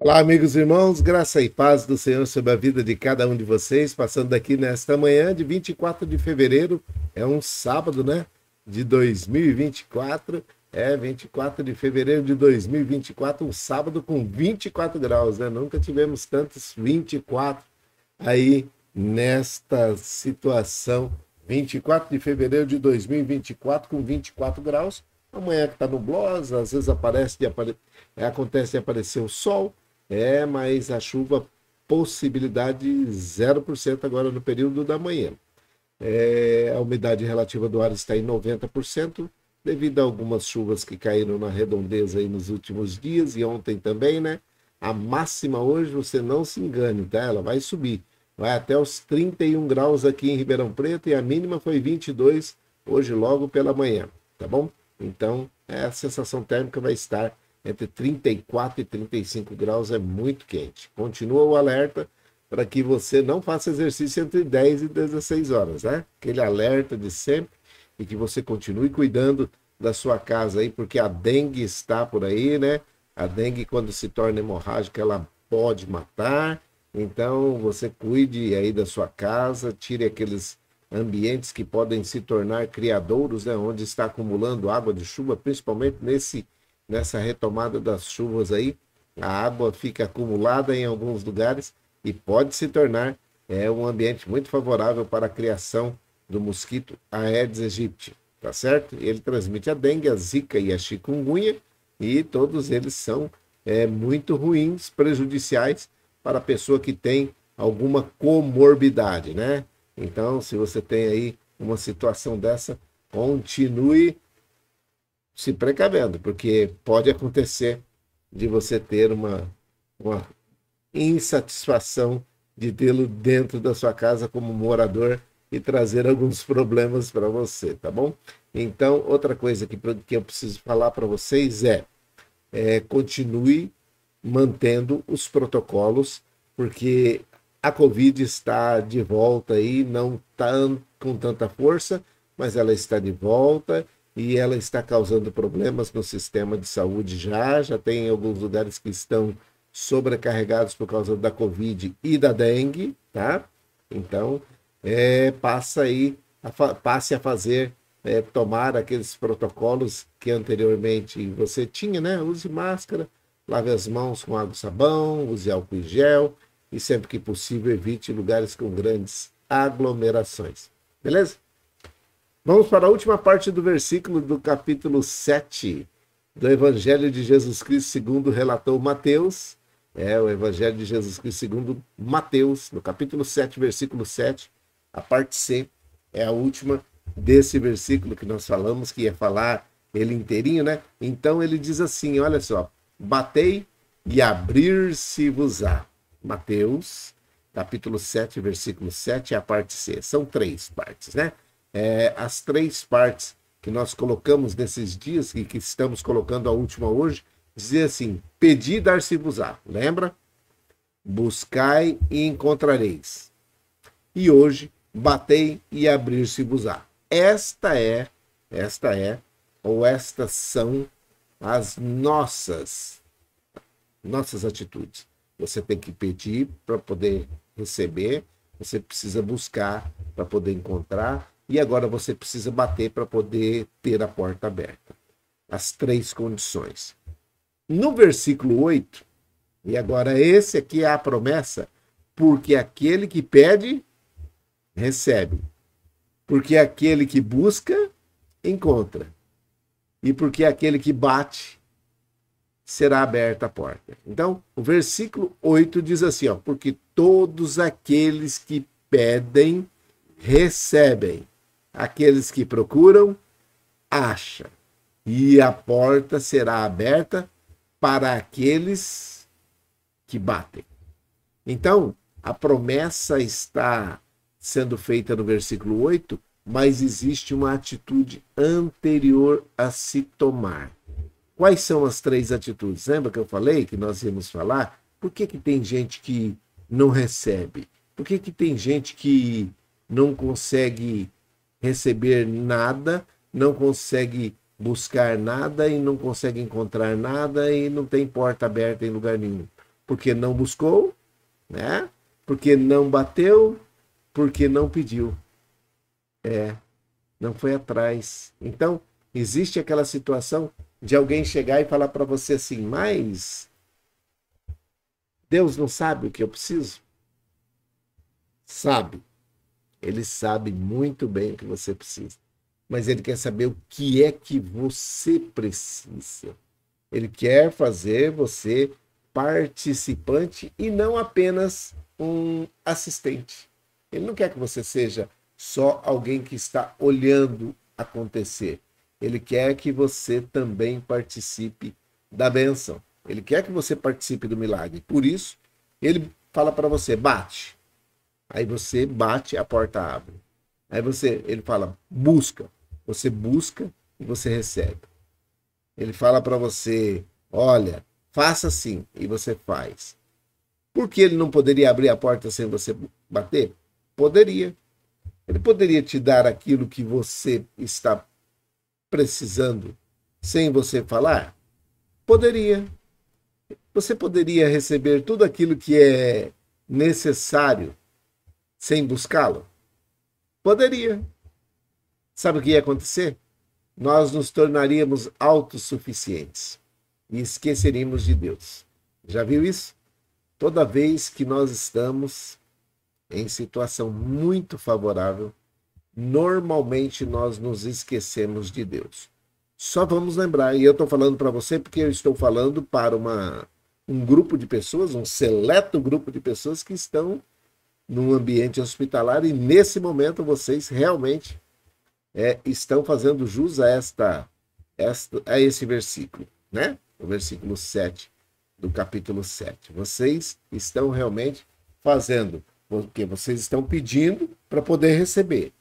Olá, amigos e irmãos, graça e paz do Senhor sobre a vida de cada um de vocês, passando aqui nesta manhã de 24 de fevereiro, é um sábado, né, de 2024, 24 de fevereiro de 2024, um sábado com 24 graus, né, nunca tivemos tantos 24 aí nesta situação, 24 de fevereiro de 2024 com 24 graus, amanhã que está nublosa, às vezes acontece de aparecer o sol, mas a chuva, possibilidade 0% agora no período da manhã. A umidade relativa do ar está em 90%, devido a algumas chuvas que caíram na redondeza aí nos últimos dias e ontem também, né? A máxima hoje, você não se engane, tá? Ela vai subir. Vai até os 31 graus aqui em Ribeirão Preto e a mínima foi 22 hoje logo pela manhã, tá bom? Então, a sensação térmica vai estar entre 34 e 35 graus, é muito quente. Continua o alerta para que você não faça exercício entre 10 e 16 horas, né? Aquele alerta de sempre, e que você continue cuidando da sua casa aí, porque a dengue está por aí, né? A dengue, quando se torna hemorrágica, ela pode matar. Então, você cuide aí da sua casa, tire aqueles ambientes que podem se tornar criadouros, né? Onde está acumulando água de chuva, principalmente nessa retomada das chuvas aí, a água fica acumulada em alguns lugares e pode se tornar um ambiente muito favorável para a criação do mosquito Aedes aegypti, tá certo? Ele transmite a dengue, a zika e a chikungunya, e todos eles são muito ruins, prejudiciais para a pessoa que tem alguma comorbidade, né? Então, se você tem aí uma situação dessa, continue se precavendo, porque pode acontecer de você ter uma insatisfação de tê-lo dentro da sua casa como morador e trazer alguns problemas para você, tá bom? Então, outra coisa que eu preciso falar para vocês continue mantendo os protocolos, porque a Covid está de volta aí, não está com tanta força, mas ela está de volta e ela está causando problemas no sistema de saúde já tem alguns lugares que estão sobrecarregados por causa da Covid e da dengue, tá? Então, passe a fazer, tomar aqueles protocolos que anteriormente você tinha, né? Use máscara, lave as mãos com água e sabão, use álcool em gel e sempre que possível evite lugares com grandes aglomerações. Beleza? Vamos para a última parte do versículo do capítulo 7 do Evangelho de Jesus Cristo segundo relatou Mateus. O Evangelho de Jesus Cristo segundo Mateus, no capítulo 7, versículo 7, a parte C, é a última desse versículo que nós falamos, que ia falar ele inteirinho, né? Então ele diz assim, olha só, batei e abrir-se-vos-á. Mateus, capítulo 7, versículo 7, é a parte C. São 3 partes, né? As 3 partes que nós colocamos nesses dias e que estamos colocando a última hoje, dizer assim, pedi dar-se-vos-á, lembra? Buscai e encontrareis. E hoje, batei e abrir-se-vos-á. Estas são as nossas atitudes. Você tem que pedir para poder receber, você precisa buscar para poder encontrar, e agora você precisa bater para poder ter a porta aberta. As 3 condições. No versículo 8, e agora esse aqui é a promessa, porque aquele que pede, recebe. Porque aquele que busca, encontra. E porque aquele que bate, será aberta a porta. Então, o versículo 8 diz assim, ó, porque todos aqueles que pedem, recebem. Aqueles que procuram, acham. E a porta será aberta para aqueles que batem. Então, a promessa está sendo feita no versículo 8, mas existe uma atitude anterior a se tomar. Quais são as 3 atitudes? Lembra que eu falei que nós íamos falar? Por que tem gente que não recebe? Por que tem gente que não consegue receber nada, não consegue buscar nada e não consegue encontrar nada e não tem porta aberta em lugar nenhum? Porque não buscou, né? Porque não bateu, porque não pediu. Não foi atrás. Então, existe aquela situação de alguém chegar e falar para você assim, mas Deus não sabe o que eu preciso? Sabe. Ele sabe muito bem o que você precisa. Mas ele quer saber o que é que você precisa. Ele quer fazer você participante e não apenas um assistente. Ele não quer que você seja só alguém que está olhando acontecer. Ele quer que você também participe da bênção. Ele quer que você participe do milagre. Por isso, ele fala para você, bate. Aí você bate, a porta abre. Aí ele fala, busca. Você busca e você recebe. Ele fala para você, olha, faça assim, e você faz. Por que ele não poderia abrir a porta sem você bater? Poderia. Ele poderia te dar aquilo que você está precisando sem você falar? Poderia. Você poderia receber tudo aquilo que é necessário sem buscá-lo? Poderia. Sabe o que ia acontecer? Nós nos tornaríamos autossuficientes e esqueceríamos de Deus. Já viu isso? Toda vez que nós estamos em situação muito favorável, normalmente nós nos esquecemos de Deus. Só vamos lembrar, e eu estou falando para você porque eu estou falando para um grupo de pessoas, um seleto grupo de pessoas que estão num ambiente hospitalar e nesse momento vocês realmente estão fazendo jus a esse versículo, né? O versículo 7 do capítulo 7. Vocês estão realmente fazendo, porque vocês estão pedindo para poder receber.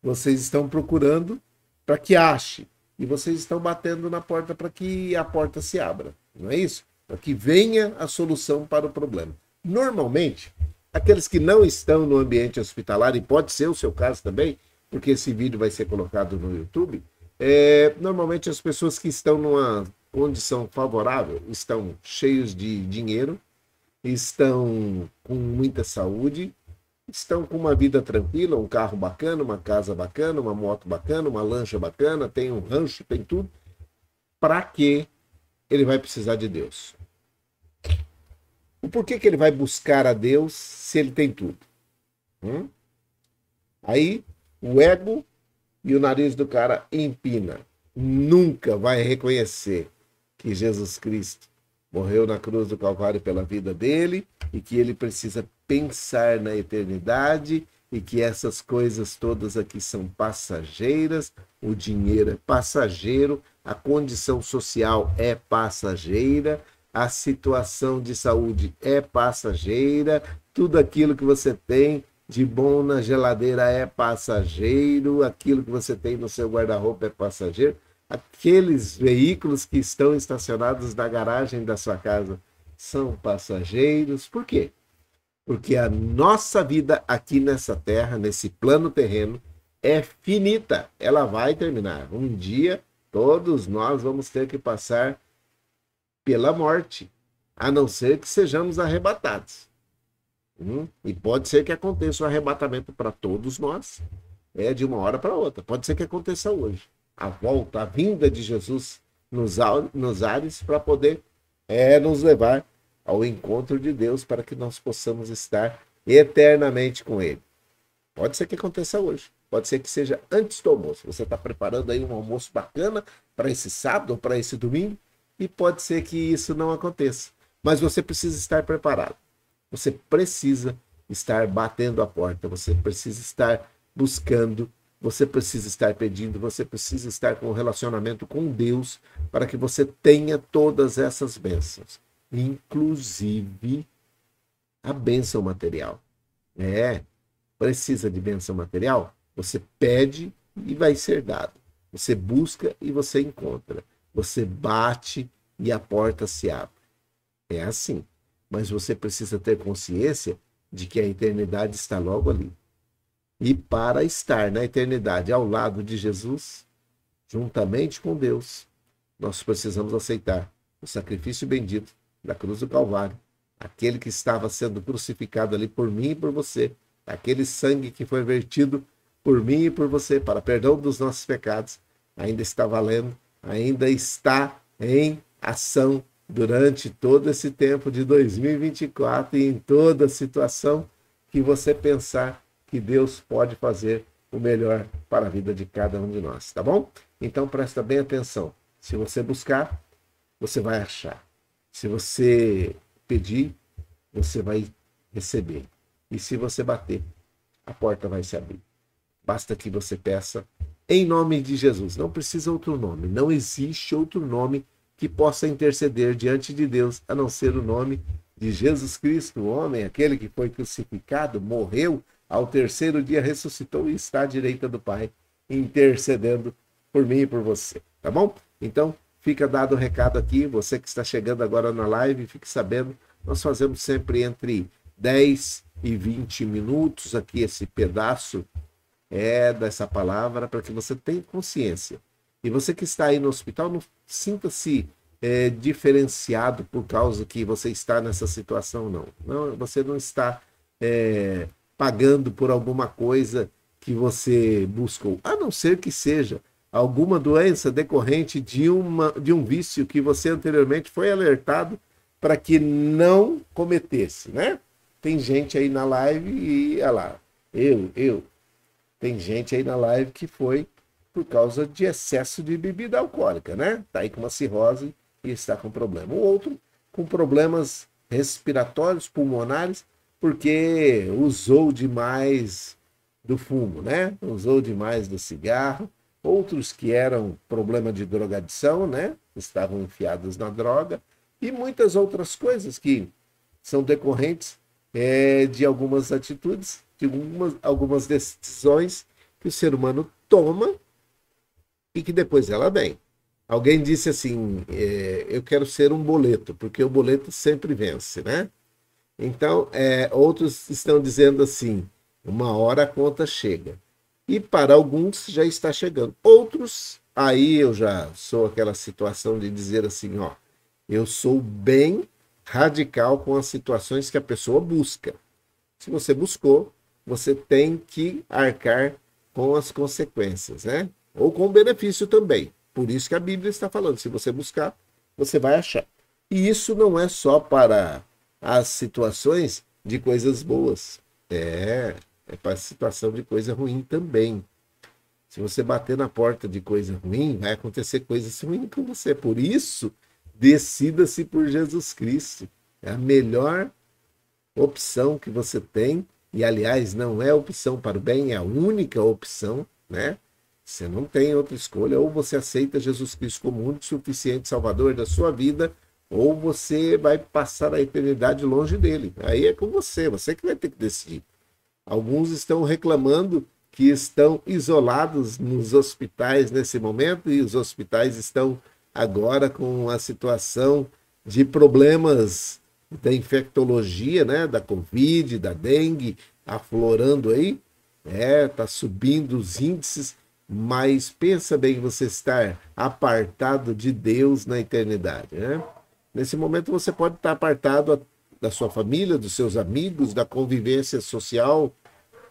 Vocês estão procurando para que ache. E vocês estão batendo na porta para que a porta se abra. Não é isso? Para que venha a solução para o problema. Normalmente, aqueles que não estão no ambiente hospitalar, e pode ser o seu caso também, porque esse vídeo vai ser colocado no YouTube, normalmente as pessoas que estão numa condição favorável, estão cheios de dinheiro, estão com muita saúde, estão com uma vida tranquila, um carro bacana, uma casa bacana, uma moto bacana, uma lancha bacana, tem um rancho, tem tudo. Para que ele vai precisar de Deus? O porquê que ele vai buscar a Deus se ele tem tudo? Aí o ego e o nariz do cara empina. Nunca vai reconhecer que Jesus Cristo morreu na cruz do Calvário pela vida dele e que ele precisa pensar na eternidade e que essas coisas todas aqui são passageiras, o dinheiro é passageiro, a condição social é passageira, a situação de saúde é passageira, tudo aquilo que você tem de bom na geladeira é passageiro, aquilo que você tem no seu guarda-roupa é passageiro, aqueles veículos que estão estacionados na garagem da sua casa são passageiros. Por quê? Porque a nossa vida aqui nessa terra, nesse plano terreno, é finita. Ela vai terminar. Um dia, todos nós vamos ter que passar pela morte, a não ser que sejamos arrebatados. E pode ser que aconteça o arrebatamento para todos nós, de uma hora para outra. Pode ser que aconteça hoje. A volta, a vinda de Jesus nos ares para poder nos levar ao encontro de Deus para que nós possamos estar eternamente com Ele. Pode ser que aconteça hoje. Pode ser que seja antes do almoço. Você está preparando aí um almoço bacana para esse sábado ou para esse domingo e pode ser que isso não aconteça. Mas você precisa estar preparado. Você precisa estar batendo a porta. Você precisa estar buscando. Você precisa estar pedindo. Você precisa estar com um relacionamento com Deus para que você tenha todas essas bênçãos. Inclusive a bênção material. Precisa de bênção material? Você pede e vai ser dado. Você busca e você encontra. Você bate e a porta se abre. É assim. Mas você precisa ter consciência de que a eternidade está logo ali. E para estar na eternidade ao lado de Jesus, juntamente com Deus, nós precisamos aceitar o sacrifício bendito da cruz do Calvário aquele que estava sendo crucificado ali por mim e por você, aquele sangue que foi vertido por mim e por você, para perdão dos nossos pecados, ainda está valendo, ainda está em ação durante todo esse tempo de 2024 e em toda situação que você pensar que Deus pode fazer o melhor para a vida de cada um de nós, tá bom? Então presta bem atenção. Se você buscar, você vai achar. Se você pedir, você vai receber. E se você bater, a porta vai se abrir. Basta que você peça em nome de Jesus. Não precisa outro nome. Não existe outro nome que possa interceder diante de Deus, a não ser o nome de Jesus Cristo, o homem, aquele que foi crucificado, morreu, ao terceiro dia ressuscitou e está à direita do Pai, intercedendo por mim e por você. Tá bom? Então, fica dado o recado aqui. Você que está chegando agora na live, fique sabendo, nós fazemos sempre entre 10 e 20 minutos aqui esse pedaço dessa palavra para que você tenha consciência. E você que está aí no hospital, não sinta-se diferenciado por causa que você está nessa situação, não. Não, você não está pagando por alguma coisa que você buscou, a não ser que seja alguma doença decorrente de um vício que você anteriormente foi alertado para que não cometesse, né? Tem gente aí na live e, olha lá, tem gente aí na live que foi por causa de excesso de bebida alcoólica, né? Tá aí com uma cirrose e está com problema. O outro com problemas respiratórios, pulmonares, porque usou demais do fumo, né? Usou demais do cigarro. Outros que eram problema de drogadição, né? Estavam enfiados na droga. E muitas outras coisas que são decorrentes de algumas atitudes, de algumas decisões que o ser humano toma e que depois ela vem. Alguém disse assim, eu quero ser um boleto, porque o boleto sempre vence, né? Então, outros estão dizendo assim, uma hora a conta chega. E para alguns já está chegando. Outros, aí eu já sou aquela situação de dizer assim, ó, eu sou bem radical com as situações que a pessoa busca. Se você buscou, você tem que arcar com as consequências, né? Ou com o benefício também. Por isso que a Bíblia está falando, se você buscar, você vai achar. E isso não é só para as situações de coisas boas. É para a situação de coisa ruim também. Se você bater na porta de coisa ruim, vai acontecer coisas ruins com você. Por isso, decida-se por Jesus Cristo. É a melhor opção que você tem. E, aliás, não é opção para o bem, é a única opção, né? Você não tem outra escolha. Ou você aceita Jesus Cristo como único e suficiente Salvador da sua vida, ou você vai passar a eternidade longe dele. Aí é com você que vai ter que decidir. Alguns estão reclamando que estão isolados nos hospitais nesse momento e os hospitais estão agora com a situação de problemas da infectologia, né, da Covid, da dengue, aflorando aí, tá subindo os índices, mas pensa bem você estar apartado de Deus na eternidade, né? Nesse momento você pode estar apartado da sua família, dos seus amigos, da convivência social,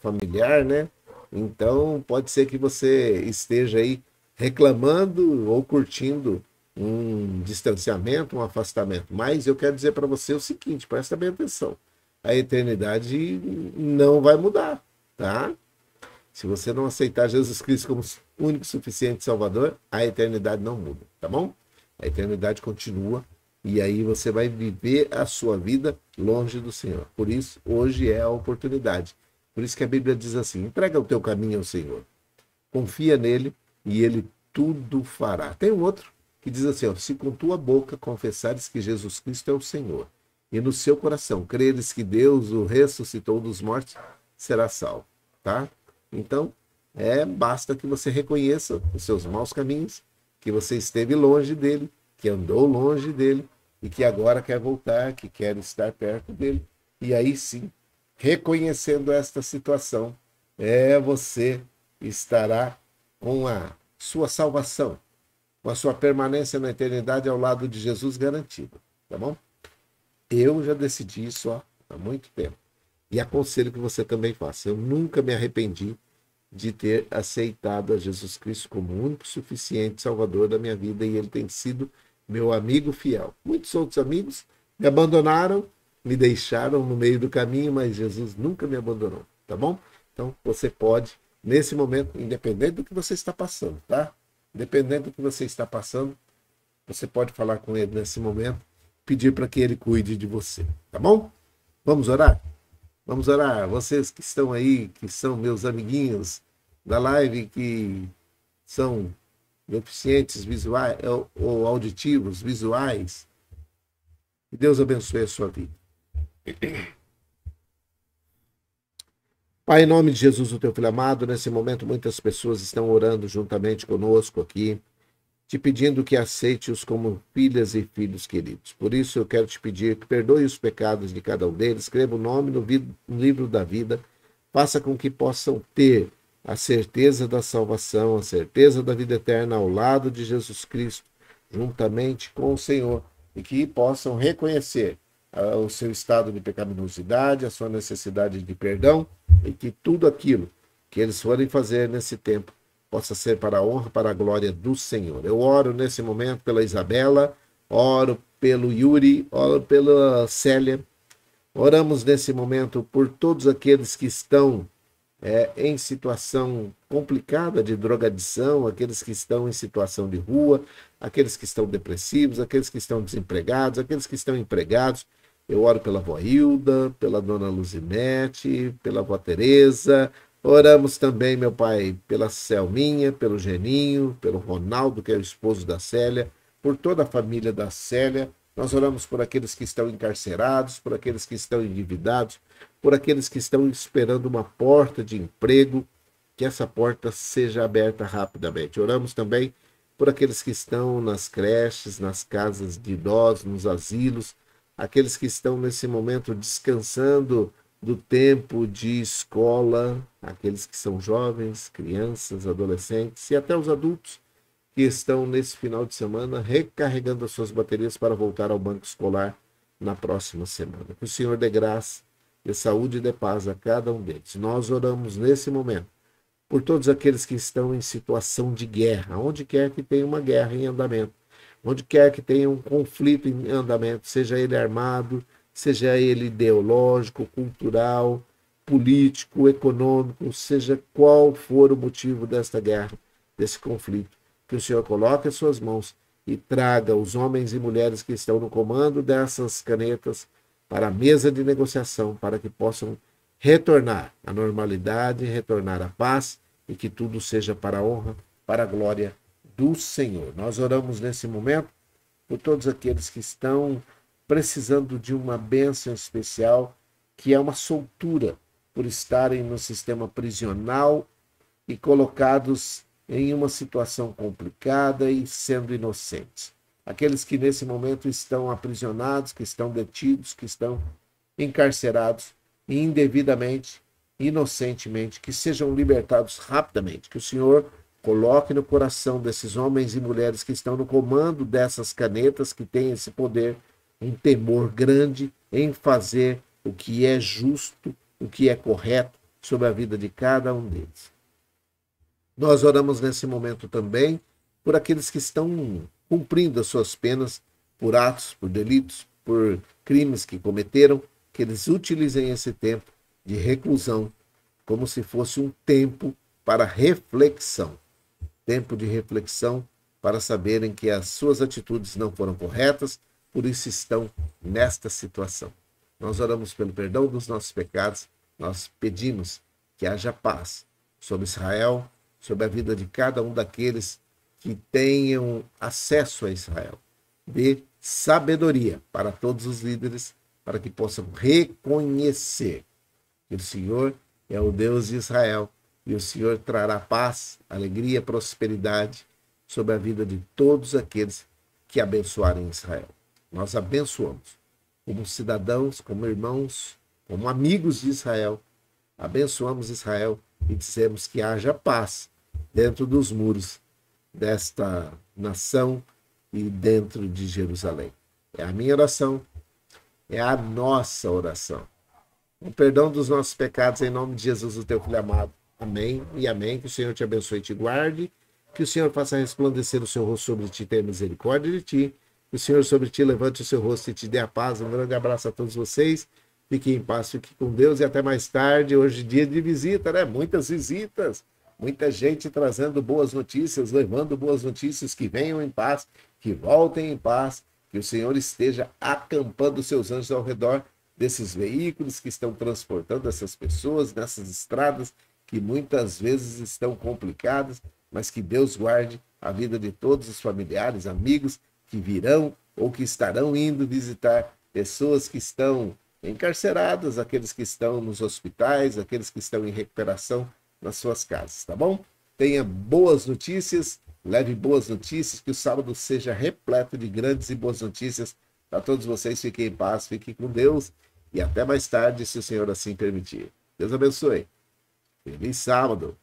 familiar, né? Então, pode ser que você esteja aí reclamando ou curtindo um distanciamento, um afastamento. Mas eu quero dizer para você o seguinte, presta bem atenção. A eternidade não vai mudar, tá? Se você não aceitar Jesus Cristo como único e suficiente Salvador, a eternidade não muda, tá bom? A eternidade continua e aí você vai viver a sua vida longe do Senhor. Por isso, hoje é a oportunidade. Por isso que a Bíblia diz assim, entrega o teu caminho ao Senhor. Confia nele e ele tudo fará. Tem um outro que diz assim, ó, se com tua boca confessares que Jesus Cristo é o Senhor e no seu coração creres que Deus o ressuscitou dos mortos, será salvo, tá? Então, basta que você reconheça os seus maus caminhos, que você esteve longe dele, que andou longe dele e que agora quer voltar, que quer estar perto dele. E aí sim, reconhecendo esta situação, você estará com a sua salvação, com a sua permanência na eternidade ao lado de Jesus garantida, tá bom? Eu já decidi isso há muito tempo. E aconselho que você também faça. Eu nunca me arrependi de ter aceitado a Jesus Cristo como o único suficiente Salvador da minha vida, e ele tem sido meu amigo fiel. Muitos outros amigos me abandonaram, me deixaram no meio do caminho, mas Jesus nunca me abandonou, tá bom? Então você pode, nesse momento, independente do que você está passando, tá? Independente do que você está passando, você pode falar com ele nesse momento, pedir para que ele cuide de você, tá bom? Vamos orar? Vamos orar. Vocês que estão aí, que são meus amiguinhos da live, que são deficientes visuais ou auditivos, visuais, que Deus abençoe a sua vida. Pai, em nome de Jesus, o teu filho amado, nesse momento muitas pessoas estão orando juntamente conosco aqui, te pedindo que aceite-os como filhas e filhos queridos. Por isso eu quero te pedir que perdoe os pecados de cada um deles, escreva o nome no livro da vida, faça com que possam ter a certeza da salvação, a certeza da vida eterna ao lado de Jesus Cristo, juntamente com o Senhor, e que possam reconhecer o seu estado de pecaminosidade, a sua necessidade de perdão, e que tudo aquilo que eles forem fazer nesse tempo possa ser para a honra, para a glória do Senhor. Eu oro nesse momento pela Isabela, oro pelo Yuri, oro pela Célia, oramos nesse momento por todos aqueles que estão em situação complicada de drogadição, aqueles que estão em situação de rua, aqueles que estão depressivos, aqueles que estão desempregados, aqueles que estão empregados. Eu oro pela avó Hilda, pela dona Luzinete, pela avó Tereza. Oramos também, meu Pai, pela Selminha, pelo Geninho, pelo Ronaldo, que é o esposo da Célia, por toda a família da Célia. Nós oramos por aqueles que estão encarcerados, por aqueles que estão endividados, por aqueles que estão esperando uma porta de emprego, que essa porta seja aberta rapidamente. Oramos também por aqueles que estão nas creches, nas casas de idosos, nos asilos, aqueles que estão nesse momento descansando do tempo de escola, aqueles que são jovens, crianças, adolescentes e até os adultos que estão nesse final de semana recarregando as suas baterias para voltar ao banco escolar na próxima semana. Que o Senhor dê graça, dê saúde e dê paz a cada um deles. Nós oramos nesse momento por todos aqueles que estão em situação de guerra, onde quer que tenha uma guerra em andamento, onde quer que tenha um conflito em andamento, seja ele armado, seja ele ideológico, cultural, político, econômico, seja qual for o motivo desta guerra, desse conflito, que o Senhor coloque as suas mãos e traga os homens e mulheres que estão no comando dessas canetas para a mesa de negociação, para que possam retornar à normalidade, retornar à paz e que tudo seja para a honra, para a glória do Senhor. Nós oramos nesse momento por todos aqueles que estão precisando de uma bênção especial, que é uma soltura por estarem no sistema prisional e colocados em uma situação complicada e sendo inocentes. Aqueles que nesse momento estão aprisionados, que estão detidos, que estão encarcerados indevidamente, inocentemente, que sejam libertados rapidamente, que o Senhor coloque no coração desses homens e mulheres que estão no comando dessas canetas, que têm esse poder, um temor grande em fazer o que é justo, o que é correto sobre a vida de cada um deles. Nós oramos nesse momento também por aqueles que estão cumprindo as suas penas por atos, por delitos, por crimes que cometeram, que eles utilizem esse tempo de reclusão como se fosse um tempo para reflexão. Tempo de reflexão para saberem que as suas atitudes não foram corretas, por isso estão nesta situação. Nós oramos pelo perdão dos nossos pecados, nós pedimos que haja paz sobre Israel, sobre a vida de cada um daqueles que tenham acesso a Israel. Dê sabedoria para todos os líderes, para que possam reconhecer que o Senhor é o Deus de Israel e o Senhor trará paz, alegria, prosperidade sobre a vida de todos aqueles que abençoarem Israel. Nós abençoamos como cidadãos, como irmãos, como amigos de Israel. Abençoamos Israel e dizemos que haja paz dentro dos muros desta nação e dentro de Jerusalém. É a minha oração é a nossa oração. O perdão dos nossos pecados em nome de Jesus, o teu filho amado. Amém e amém. Que o Senhor te abençoe e te guarde. Que o Senhor faça resplandecer o seu rosto sobre ti e tenha misericórdia de ti. Que o Senhor sobre ti levante o seu rosto e te dê a paz. Um grande abraço a todos vocês. Fiquem em paz, fiquem com Deus e até mais tarde. Hoje dia de visita, né? Muitas visitas. Muita gente trazendo boas notícias, levando boas notícias, que venham em paz, que voltem em paz, que o Senhor esteja acampando seus anjos ao redor desses veículos que estão transportando essas pessoas nessas estradas que muitas vezes estão complicadas, mas que Deus guarde a vida de todos os familiares, amigos que virão ou que estarão indo visitar pessoas que estão encarceradas, aqueles que estão nos hospitais, aqueles que estão em recuperação nas suas casas, tá bom? Tenha boas notícias, leve boas notícias, que o sábado seja repleto de grandes e boas notícias para todos vocês. Fiquem em paz, fiquem com Deus e até mais tarde, se o Senhor assim permitir. Deus abençoe. Feliz sábado.